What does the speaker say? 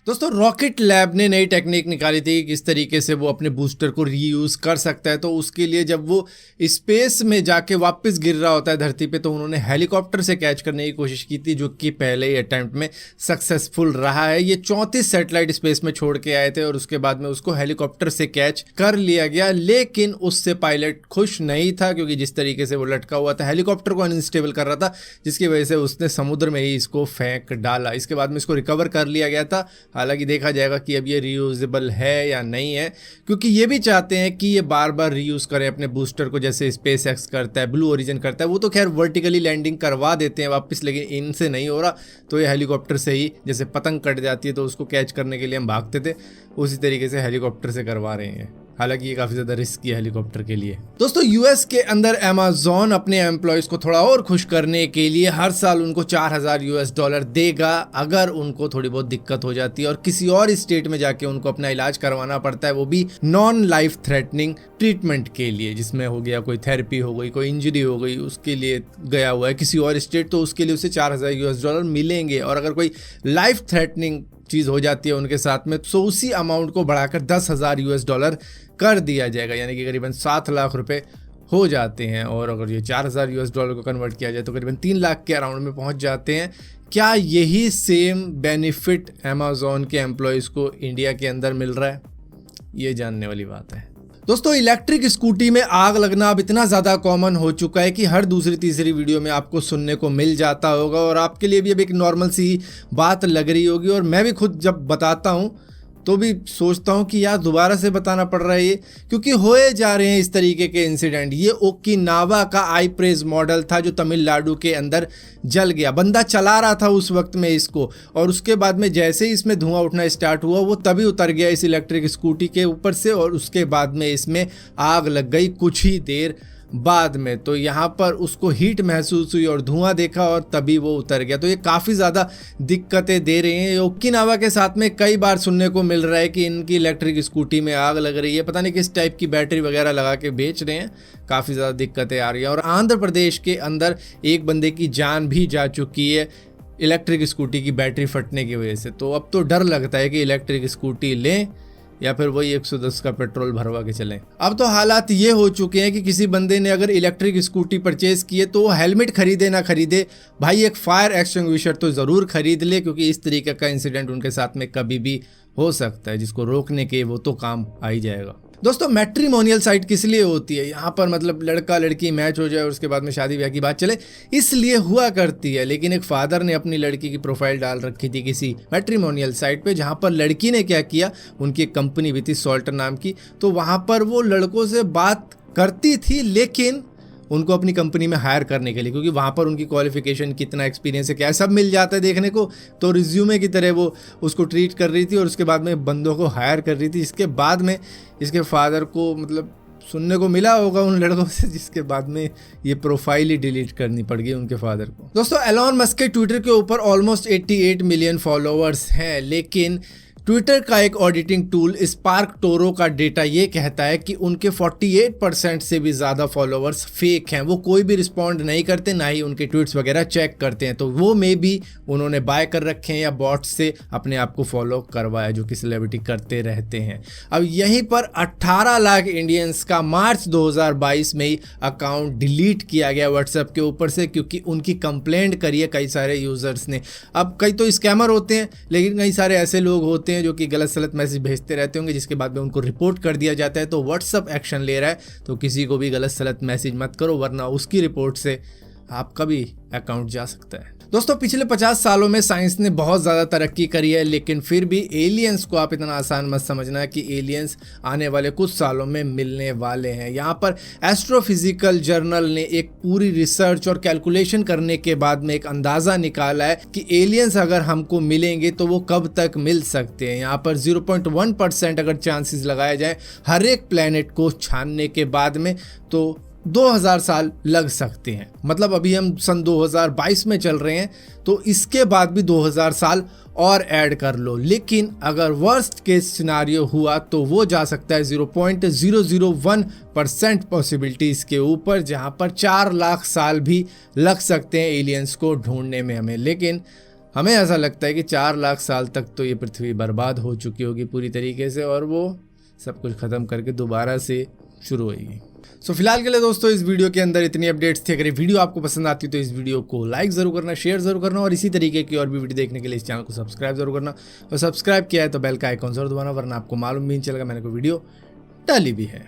दोस्तों rocket lab ने नई टेक्निक निकाली थी कि किस तरीके से वो अपने बूस्टर को रीयूज कर सकता है। तो उसके लिए जब वो स्पेस में जाके वापस गिर रहा होता है धरती पे, तो उन्होंने हेलीकॉप्टर से कैच करने की कोशिश की थी, जो कि पहले ही अटेम्प्ट में सक्सेसफुल रहा है। ये 34 सैटेलाइट स्पेस में छोड़ के आए थे और उसके बाद में उसको हेलीकॉप्टर से कैच कर लिया गया, लेकिन उससे पायलट खुश नहीं था क्योंकि जिस तरीके से वो लटका हुआ था हेलीकॉप्टर को अनस्टेबल कर रहा था, जिसकी वजह से उसने समुद्र में ही इसको फेंक डाला। इसके बाद में इसको रिकवर कर लिया गया था। हालांकि देखा जाएगा कि अब ये रीयूजेबल है या नहीं है, क्योंकि ये भी चाहते हैं कि ये बार बार रीयूज करें अपने बूस्टर को, जैसे स्पेस एक्स करता है, ब्लू ओरिजिन करता है। वो तो खैर वर्टिकली लैंडिंग करवा देते हैं वापस, लेकिन इनसे नहीं हो रहा। तो ये हेलीकॉप्टर से ही, जैसे पतंग कट जाती है तो उसको कैच करने के लिए हम भागते थे, उसी तरीके से हेलीकॉप्टर से करवा रहे हैं। हालांकि ये काफी ज्यादा रिस्की है हेलीकॉप्टर के लिए। दोस्तों यूएस के अंदर अमेज़न अपने एम्प्लॉयज को थोड़ा और खुश करने के लिए हर साल उनको $4000 देगा अगर उनको थोड़ी बहुत दिक्कत हो जाती है और किसी और स्टेट में जाके उनको अपना इलाज करवाना पड़ता है, वो भी नॉन लाइफ थ्रेटनिंग ट्रीटमेंट के लिए, जिसमें हो गया कोई थेरेपी हो गई, कोई इंजरी हो गई, उसके लिए गया हुआ है किसी और स्टेट, तो उसके लिए उसे $4000 मिलेंगे। और अगर कोई लाइफ थ्रेटनिंग चीज़ हो जाती है उनके साथ में, तो उसी अमाउंट को बढ़ाकर $10,000 कर दिया जाएगा, यानी कि करीबन 7 लाख रुपए हो जाते हैं। और अगर ये $4000 को कन्वर्ट किया जाए तो करीबन 3 लाख के अराउंड में पहुंच जाते हैं। क्या यही सेम बेनिफिट अमेज़न के एम्प्लॉयज़ को इंडिया के अंदर मिल रहा है? ये जानने वाली बात है। दोस्तों इलेक्ट्रिक स्कूटी में आग लगना अब इतना ज़्यादा कॉमन हो चुका है कि हर दूसरी तीसरी वीडियो में आपको सुनने को मिल जाता होगा, और आपके लिए भी अब एक नॉर्मल सी बात लग रही होगी। और मैं भी खुद जब बताता हूँ तो भी सोचता हूँ कि यार दोबारा से बताना पड़ रहा है ये, क्योंकि होए जा रहे हैं इस तरीके के इंसिडेंट। ये ओकिनावा का iPraise मॉडल था जो तमिलनाडु के अंदर जल गया। बंदा चला रहा था उस वक्त में इसको, और उसके बाद में जैसे ही इसमें धुआं उठना स्टार्ट हुआ, वो तभी उतर गया इस इलेक्ट्रिक स्कूटी के ऊपर से, और उसके बाद में इसमें आग लग गई कुछ ही देर बाद में। तो यहाँ पर उसको हीट महसूस हुई और धुआं देखा और तभी वो उतर गया। तो ये काफ़ी ज़्यादा दिक्कतें दे रहे हैं। ओकिनावा के साथ में कई बार सुनने को मिल रहा है कि इनकी इलेक्ट्रिक स्कूटी में आग लग रही है, पता नहीं किस टाइप की बैटरी वगैरह लगा के बेच रहे हैं, काफ़ी ज़्यादा दिक्कतें आ रही हैं। और आंध्र प्रदेश के अंदर एक बंदे की जान भी जा चुकी है इलेक्ट्रिक स्कूटी की बैटरी फटने की वजह से। तो अब तो डर लगता है कि इलेक्ट्रिक स्कूटी लें या फिर वही 110 का पेट्रोल भरवा के चलें। अब तो हालात ये हो चुके हैं कि किसी बंदे ने अगर इलेक्ट्रिक स्कूटी परचेज की है तो वो हेलमेट खरीदे ना खरीदे, भाई एक फायर एक्सटिंग्विशर तो ज़रूर खरीद ले, क्योंकि इस तरीके का इंसिडेंट उनके साथ में कभी भी हो सकता है, जिसको रोकने के वो तो काम आ ही जाएगा। दोस्तों मैट्रिमोनियल साइट किस लिए होती है? यहाँ पर मतलब लड़का लड़की मैच हो जाए और उसके बाद में शादी ब्याह की बात चले, इसलिए हुआ करती है। लेकिन एक फादर ने अपनी लड़की की प्रोफाइल डाल रखी थी किसी मैट्रिमोनियल साइट पे, जहाँ पर लड़की ने क्या किया, उनकी एक कंपनी भी थी सॉल्टर नाम की, तो वहाँ पर वो लड़कों से बात करती थी, लेकिन उनको अपनी कंपनी में हायर करने के लिए, क्योंकि वहाँ पर उनकी क्वालिफिकेशन, कितना एक्सपीरियंस है, क्या है, सब मिल जाता है देखने को। तो रिज्यूमे की तरह वो उसको ट्रीट कर रही थी और उसके बाद में बंदों को हायर कर रही थी। इसके बाद में इसके फादर को मतलब सुनने को मिला होगा उन लड़कों से, जिसके बाद में ये प्रोफाइल ही डिलीट करनी पड़ गई उनके फादर को। दोस्तों एलॉन मस्क के ट्विटर के ऊपर ऑलमोस्ट 88 मिलियन फॉलोअर्स हैं, लेकिन ट्विटर का एक ऑडिटिंग टूल स्पार्क टोरो का डेटा ये कहता है कि उनके 48% से भी ज़्यादा फॉलोअर्स फेक हैं। वो कोई भी रिस्पॉन्ड नहीं करते, ना ही उनके ट्वीट्स वगैरह चेक करते हैं। तो वो में भी उन्होंने बाय कर रखे हैं या बॉट से अपने आप को फॉलो करवाया, जो कि सेलिब्रिटी करते रहते हैं। अब यहीं पर 18 लाख इंडियंस का मार्च 2022 में ही अकाउंट डिलीट किया गया व्हाट्सएप के ऊपर से, क्योंकि उनकी कंप्लेंट करी है कई सारे यूज़र्स ने। अब कई तो स्कैमर होते हैं, लेकिन कई सारे ऐसे लोग होते हैं जो कि गलत सलत मैसेज भेजते रहते होंगे, जिसके बाद में उनको रिपोर्ट कर दिया जाता है। तो व्हाट्सएप एक्शन ले रहा है, तो किसी को भी गलत सलत मैसेज मत करो, वरना उसकी रिपोर्ट से आपका भी अकाउंट जा सकता है। दोस्तों पिछले 50 सालों में साइंस ने बहुत ज़्यादा तरक्की करी है, लेकिन फिर भी एलियंस को आप इतना आसान मत समझना कि एलियंस आने वाले कुछ सालों में मिलने वाले हैं। यहाँ पर एस्ट्रोफिजिकल जर्नल ने एक पूरी रिसर्च और कैलकुलेशन करने के बाद में एक अंदाज़ा निकाला है कि एलियंस अगर हमको मिलेंगे तो वो कब तक मिल सकते हैं। यहाँ पर 0.1% अगर चांसेस लगाए जाए हर एक प्लैनेट को छानने के बाद में, तो 2000 साल लग सकते हैं। मतलब अभी हम सन 2022 में चल रहे हैं, तो इसके बाद भी 2000 साल और ऐड कर लो। लेकिन अगर वर्स्ट केस सिनारियो हुआ तो वो जा सकता है 0.001% पॉसिबिलिटीज़ के ऊपर, जहां पर 4 लाख साल भी लग सकते हैं एलियंस को ढूंढने में हमें। लेकिन हमें ऐसा लगता है कि 4 लाख साल तक तो ये पृथ्वी बर्बाद हो चुकी होगी पूरी तरीके से, और वो सब कुछ ख़त्म करके दोबारा से शुरू होगी। सो फिलहाल के लिए दोस्तों इस वीडियो के अंदर इतनी अपडेट्स थी। अगर ये वीडियो आपको पसंद आती है तो इस वीडियो को लाइक ज़रूर करना, शेयर ज़रूर करना, और इसी तरीके की और भी वीडियो देखने के लिए इस चैनल को सब्सक्राइब जरूर करना। और सब्सक्राइब किया है तो बेल का आइकॉन जरूर दबाना, वरना आपको मालूम भी नहीं चलेगा मैंने कोई वीडियो डाली भी है।